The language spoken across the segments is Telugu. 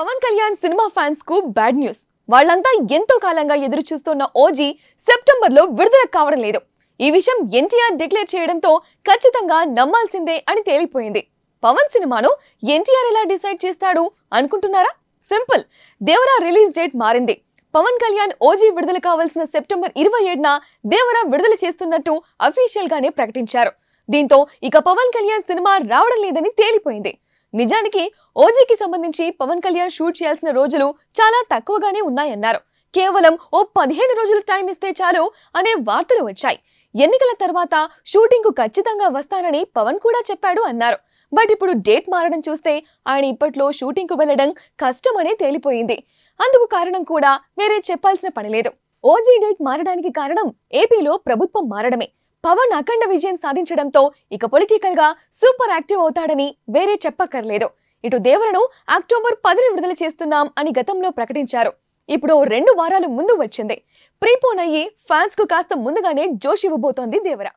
పవన్ కళ్యాణ్ సినిమా ఫ్యాన్స్ కు బ్యాడ్ న్యూస్. వాళ్ళంతా ఎంతో కాలంగా ఎదురు చూస్తున్న ఓజీ సెప్టెంబర్ లో విడుదల కావడం లేదు. ఈ విషయం ఎన్టీఆర్ డిక్లేర్ చేయడంతో ఖచ్చితంగా నమ్మాల్సిందే అని తేలిపోయింది. పవన్ సినిమాను ఎన్టీఆర్ ఎలా డిసైడ్ చేస్తాడు అనుకుంటున్నారా? సింపుల్, దేవరా రిలీజ్ డేట్ మారింది. పవన్ కళ్యాణ్ ఓజీ విడుదల కావాల్సిన సెప్టెంబర్ 27న దేవరా విడుదల చేస్తున్నట్టు అఫీషియల్ గానే ప్రకటించారు. దీంతో ఇక పవన్ కళ్యాణ్ సినిమా రావడం లేదని తేలిపోయింది. నిజానికి ఓజీకి సంబంధించి పవన్ కళ్యాణ్ షూట్ చేయాల్సిన రోజులు చాలా తక్కువగానే ఉన్నాయన్నారు. కేవలం ఓ 15 రోజులు టైం ఇస్తే చాలు అనే వార్తలు వచ్చాయి. ఎన్నికల తర్వాత షూటింగ్ కు ఖచ్చితంగా వస్తానని పవన్ కూడా చెప్పాడు అన్నారు. బట్ ఇప్పుడు డేట్ మారడం చూస్తే ఆయన ఇప్పట్లో షూటింగ్ కు వెళ్లడం కష్టమనే తేలిపోయింది. అందుకు కారణం కూడా వేరే చెప్పాల్సిన పని లేదు. ఓజీ డేట్ మారడానికి కారణం ఏపీలో ప్రభుత్వం మారడమే. పవన్ అఖండ విజయం సాధించడంతో ఇక పొలిటికల్ గా సూపర్ యాక్టివ్ అవుతాడని వేరే చెప్పక్కర్లేదు. ఇటు దేవరను అక్టోబర్ 10ని విడుదల చేస్తున్నాం అని గతంలో ప్రకటించారు. ఇప్పుడు 2 వారాలు ముందు వచ్చింది. ప్రీపోన్ అయ్యి ఫ్యాన్స్ కు కాస్త ముందుగానే జోష్ ఇవ్వబోతోంది దేవర.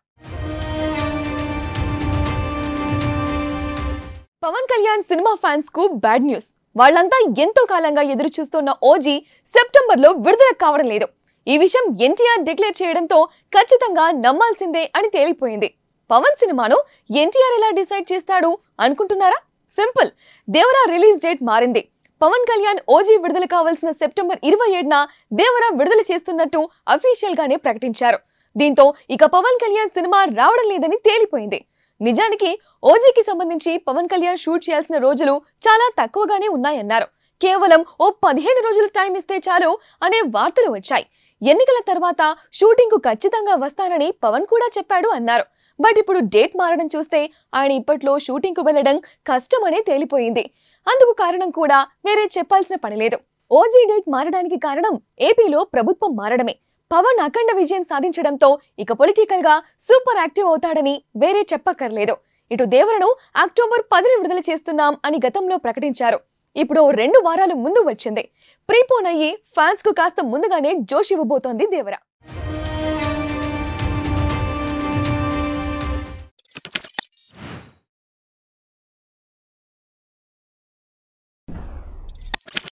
పవన్ కళ్యాణ్ సినిమా ఫ్యాన్స్ కు బ్యాడ్ న్యూస్. వాళ్ళంతా ఎంతో కాలంగా ఎదురు చూస్తున్న ఓజీ సెప్టెంబర్ లో విడుదల కావడం లేదు. ఈ విషయం ఎన్టీఆర్ డిక్లేర్ చేయడంతో ఖచ్చితంగా నమ్మాల్సిందే అని తేలిపోయింది. పవన్ సినిమాను ఎన్టీఆర్ ఎలా డిసైడ్ చేస్తాడు అనుకుంటున్నారా? సింపుల్, దేవరా రిలీజ్ డేట్ మారింది. పవన్ కళ్యాణ్ ఓజీ విడుదల కావాల్సిన సెప్టెంబర్ 27న దేవరా విడుదల చేస్తున్నట్టు అఫీషియల్ గానే ప్రకటించారు. దీంతో ఇక పవన్ కళ్యాణ్ సినిమా రావడం లేదని తేలిపోయింది. నిజానికి ఓజీకి సంబంధించి పవన్ కళ్యాణ్ షూట్ చేయాల్సిన రోజులు చాలా తక్కువగానే ఉన్నాయన్నారు. కేవలం ఓ 15 రోజులు టైం ఇస్తే చాలు అనే వార్తలు వచ్చాయి. ఎన్నికల తర్వాత షూటింగ్ కు ఖచ్చితంగా వస్తానని పవన్ కూడా చెప్పాడు అన్నారు. బట్ ఇప్పుడు డేట్ మారడం చూస్తే ఆయన ఇప్పట్లో షూటింగ్ కు వెళ్లడం కష్టమనే తేలిపోయింది. అందుకు కారణం కూడా వేరే చెప్పాల్సిన పని లేదు. ఓజీ డేట్ మారడానికి కారణం ఏపీలో ప్రభుత్వం మారడమే. పవన్ అఖండ విజయం సాధించడంతో ఇక పొలిటికల్ గా సూపర్ యాక్టివ్ అవుతాడని వేరే చెప్పక్కర్లేదు. ఇటు దేవరను అక్టోబర్ 10ని విడుదల చేస్తున్నాం అని గతంలో ప్రకటించారు. ఇప్పుడు 2 వారాలు ముందు వచ్చింది. ప్రీపోన్ అయ్యి ఫ్యాన్స్ కు కాస్త ముందుగానే జోష్ ఇవ్వబోతోంది దేవర.